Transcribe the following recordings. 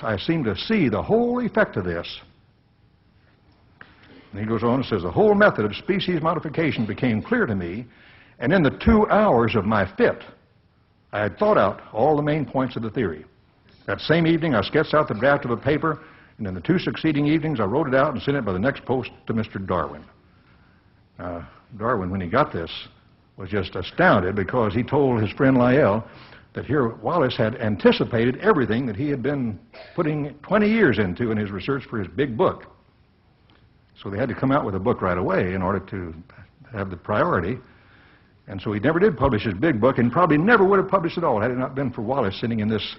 I seem to see the whole effect of this. And he goes on and says, the whole method of species modification became clear to me, and in the 2 hours of my fit, I had thought out all the main points of the theory. That same evening, I sketched out the draft of a paper, and in the 2 succeeding evenings, I wrote it out and sent it by the next post to Mr. Darwin. Darwin, when he got this, was just astounded because he told his friend Lyell that here Wallace had anticipated everything that he had been putting 20 years into in his research for his big book. So they had to come out with a book right away in order to have the priority. And so he never did publish his big book, and probably never would have published it all had it not been for Wallace sitting in this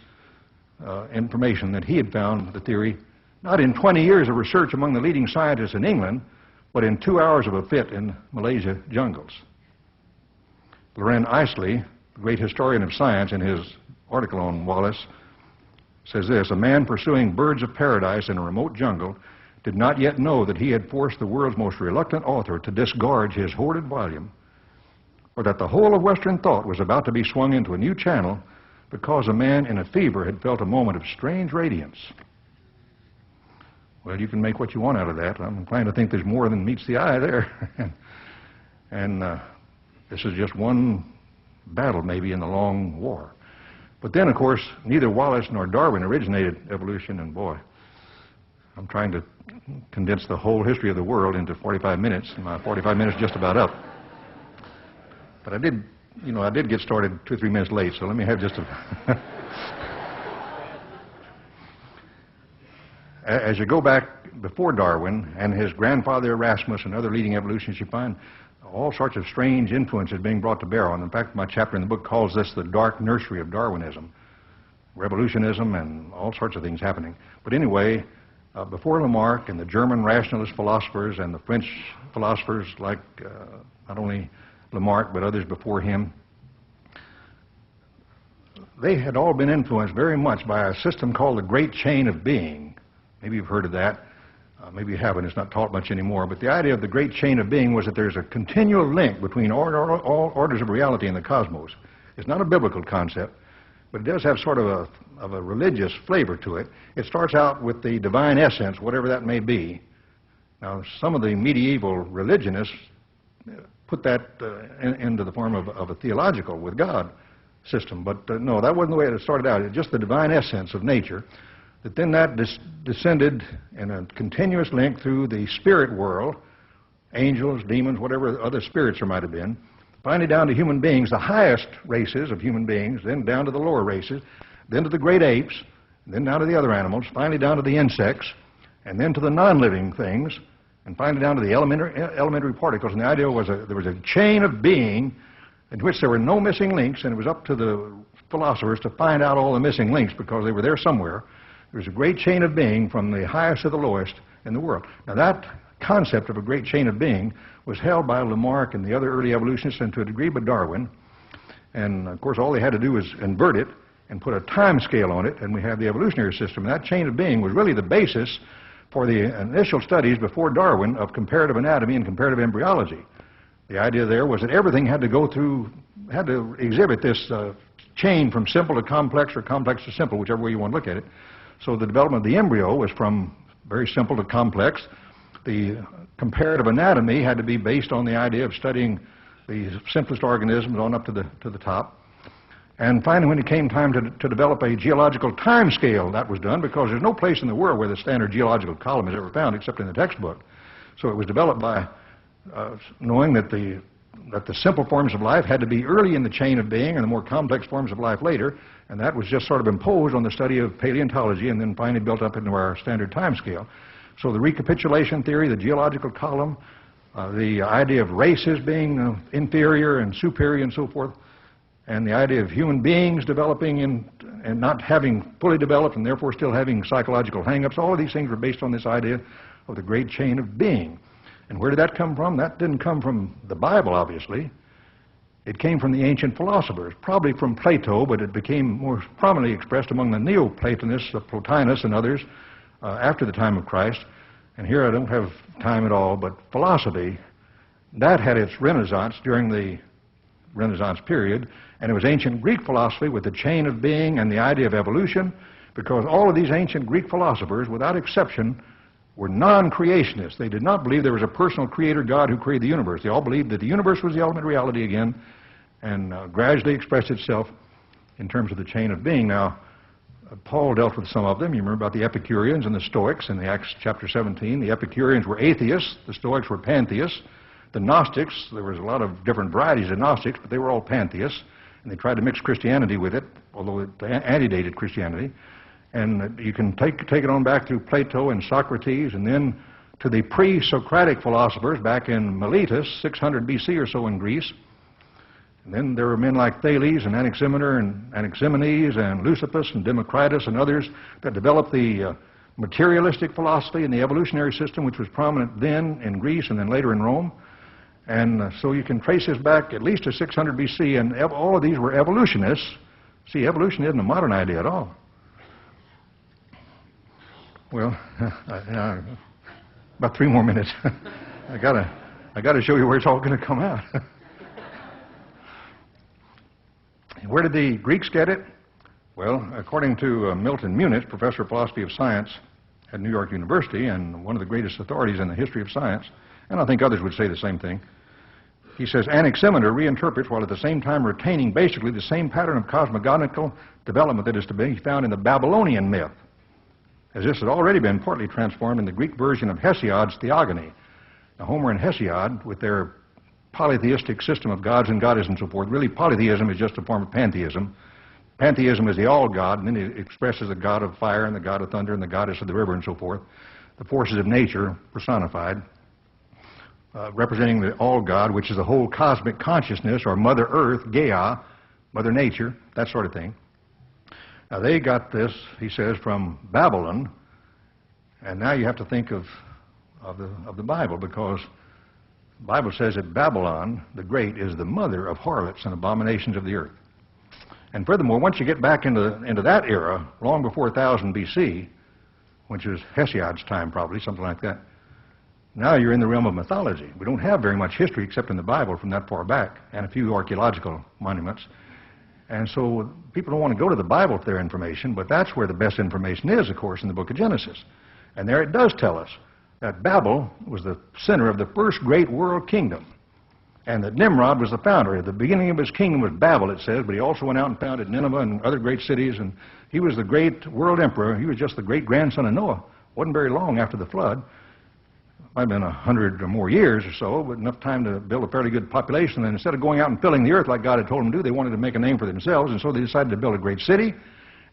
information that he had found the theory, not in 20 years of research among the leading scientists in England, but in 2 hours of a fit in Malaysia jungles. Loren Eiseley, the great historian of science, in his article on Wallace, says this: a man pursuing birds of paradise in a remote jungle did not yet know that he had forced the world's most reluctant author to disgorge his hoarded volume, or that the whole of Western thought was about to be swung into a new channel because a man in a fever had felt a moment of strange radiance. Well, you can make what you want out of that. I'm inclined to think there's more than meets the eye there. and this is just one battle maybe in the long war. But then, of course, neither Wallace nor Darwin originated evolution, and boy, I'm trying to condense the whole history of the world into 45 minutes, and my 45 minutes just about up. But I did get started 2 or 3 minutes late, so let me have just a... As you go back before Darwin and his grandfather Erasmus and other leading evolutionists, you find all sorts of strange influences being brought to bear on. In fact, my chapter in the book calls this the dark nursery of Darwinism, revolutionism, and all sorts of things happening. But anyway, before Lamarck and the German rationalist philosophers and the French philosophers like not only Lamarck but others before him, they had all been influenced very much by a system called the Great Chain of Being. Maybe you've heard of that. Maybe you haven't. It's not taught much anymore. But the idea of the Great Chain of Being was that there's a continual link between all orders of reality in the cosmos. It's not a biblical concept, but it does have sort of a religious flavor to it. It starts out with the divine essence, whatever that may be. Now, some of the medieval religionists put that into the form of a theological, with God system. But no, that wasn't the way it started out. It's just the divine essence of nature. But then that descended in a continuous link through the spirit world, angels, demons, whatever other spirits there might have been, finally down to human beings, the highest races of human beings, then down to the lower races, then to the great apes, then down to the other animals, finally down to the insects, and then to the non-living things, and finally down to the elementary particles. And the idea was there was a chain of being in which there were no missing links, and it was up to the philosophers to find out all the missing links because they were there somewhere. There was a great chain of being from the highest to the lowest in the world. Now that concept of a great chain of being was held by Lamarck and the other early evolutionists, and to a degree by Darwin. And of course all they had to do was invert it and put a time scale on it, and we have the evolutionary system. And that chain of being was really the basis for the initial studies before Darwin of comparative anatomy and comparative embryology. The idea there was that everything had to exhibit this chain from simple to complex or complex to simple, whichever way you want to look at it. So the development of the embryo was from very simple to complex. The comparative anatomy had to be based on the idea of studying the simplest organisms on up to the top. And finally, when it came time to develop a geological time scale, that was done because there's no place in the world where the standard geological column is ever found except in the textbook. So it was developed by knowing that the simple forms of life had to be early in the chain of being and the more complex forms of life later, and that was just sort of imposed on the study of paleontology and then finally built up into our standard time scale. So the recapitulation theory, the geological column, the idea of races being inferior and superior and so forth, and the idea of human beings developing and not having fully developed and therefore still having psychological hang-ups, all of these things were based on this idea of the great chain of being. And where did that come from? That didn't come from the Bible, obviously. It came from the ancient philosophers, probably from Plato, but it became more prominently expressed among the Neoplatonists, Plotinus and others, after the time of Christ. And here I don't have time at all, but philosophy, that had its renaissance during the Renaissance period, and it was ancient Greek philosophy with the chain of being and the idea of evolution, because all of these ancient Greek philosophers, without exception, were non-creationists. They did not believe there was a personal creator God who created the universe. They all believed that the universe was the ultimate reality again and gradually expressed itself in terms of the chain of being. Now, Paul dealt with some of them. You remember about the Epicureans and the Stoics in the Acts chapter 17. The Epicureans were atheists. The Stoics were pantheists. The Gnostics, there was a lot of different varieties of Gnostics, but they were all pantheists. And they tried to mix Christianity with it, although it antedated Christianity. And you can take it on back through Plato and Socrates, and then to the pre-Socratic philosophers back in Miletus, 600 B.C. or so in Greece. And then there were men like Thales and Anaximander and Anaximenes and Leucippus and Democritus and others that developed the materialistic philosophy and the evolutionary system, which was prominent then in Greece and then later in Rome. And so you can trace this back at least to 600 B.C., and all of these were evolutionists. See, evolution isn't a modern idea at all. Well, about 3 more minutes. I gotta show you where it's all going to come out. Where did the Greeks get it? Well, according to Milton Munich, professor of philosophy of science at New York University and one of the greatest authorities in the history of science, and I think others would say the same thing, he says, Anaximander reinterprets while at the same time retaining basically the same pattern of cosmogonical development that is to be found in the Babylonian myth, as this had already been partly transformed in the Greek version of Hesiod's Theogony. Now, Homer and Hesiod, with their polytheistic system of gods and goddesses and so forth, really polytheism is just a form of pantheism. Pantheism is the all-God, and then it expresses the god of fire and the god of thunder and the goddess of the river and so forth, the forces of nature personified, representing the all-God, which is the whole cosmic consciousness, or Mother Earth, Gaia, Mother Nature, that sort of thing. Now, they got this, he says, from Babylon, and now you have to think of the Bible, because the Bible says that Babylon, the Great, is the mother of harlots and abominations of the earth. And furthermore, once you get back into that era, long before 1000 B.C., which is Hesiod's time probably, something like that, now you're in the realm of mythology. We don't have very much history except in the Bible from that far back, and a few archaeological monuments. And so people don't want to go to the Bible for their information, but that's where the best information is, of course, in the book of Genesis. And there it does tell us that Babel was the center of the first great world kingdom, and that Nimrod was the founder. The beginning of his kingdom was Babel, it says, but he also went out and founded Nineveh and other great cities, and he was the great world emperor. He was just the great-grandson of Noah. Wasn't very long after the flood. Might have been 100 or more years or so, but enough time to build a fairly good population. And instead of going out and filling the earth like God had told them to do, they wanted to make a name for themselves, and so they decided to build a great city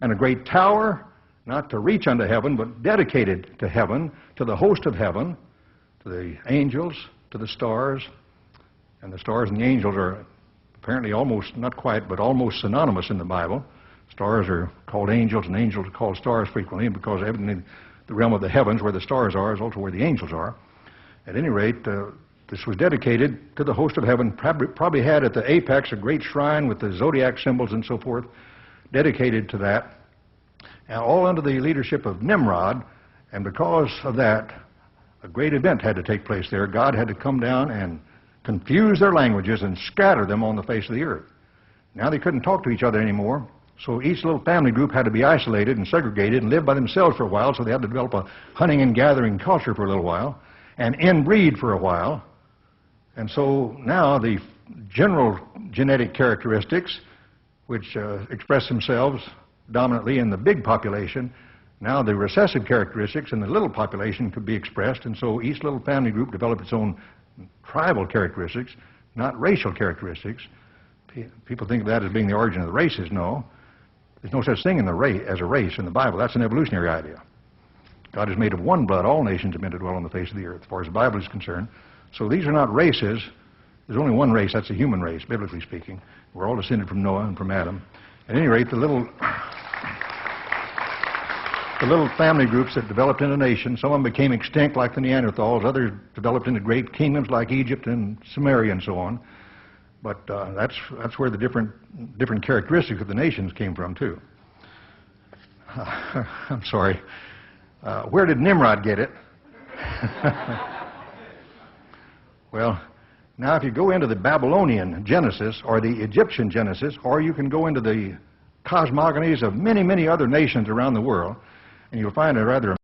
and a great tower, not to reach unto heaven, but dedicated to heaven, to the host of heaven, to the angels, to the stars. And the stars and the angels are apparently almost, not quite, but almost synonymous in the Bible. Stars are called angels, and angels are called stars frequently, and because evidently the realm of the heavens, where the stars are, is also where the angels are. At any rate, this was dedicated to the host of heaven, probably had at the apex a great shrine with the zodiac symbols and so forth, dedicated to that, and all under the leadership of Nimrod. And because of that, a great event had to take place there. God had to come down and confuse their languages and scatter them on the face of the earth. Now they couldn't talk to each other anymore, so each little family group had to be isolated and segregated and live by themselves for a while, so they had to develop a hunting and gathering culture for a little while and inbreed for a while. And so now the general genetic characteristics, which express themselves dominantly in the big population, now the recessive characteristics in the little population could be expressed, and so each little family group developed its own tribal characteristics, not racial characteristics. People think of that as being the origin of the races. No. There's no such thing as a race in the Bible. That's an evolutionary idea. God is made of one blood. All nations are meant to dwell on the face of the earth, as far as the Bible is concerned. So these are not races. There's only one race. That's the human race, biblically speaking. We're all descended from Noah and from Adam. At any rate, the little family groups that developed into nations, some of them became extinct like the Neanderthals, others developed into great kingdoms like Egypt and Samaria and so on. But that's where the different characteristics of the nations came from, too. I'm sorry. Where did Nimrod get it? Well, now if you go into the Babylonian Genesis or the Egyptian Genesis, or you can go into the cosmogonies of many, many other nations around the world, and you'll find a rather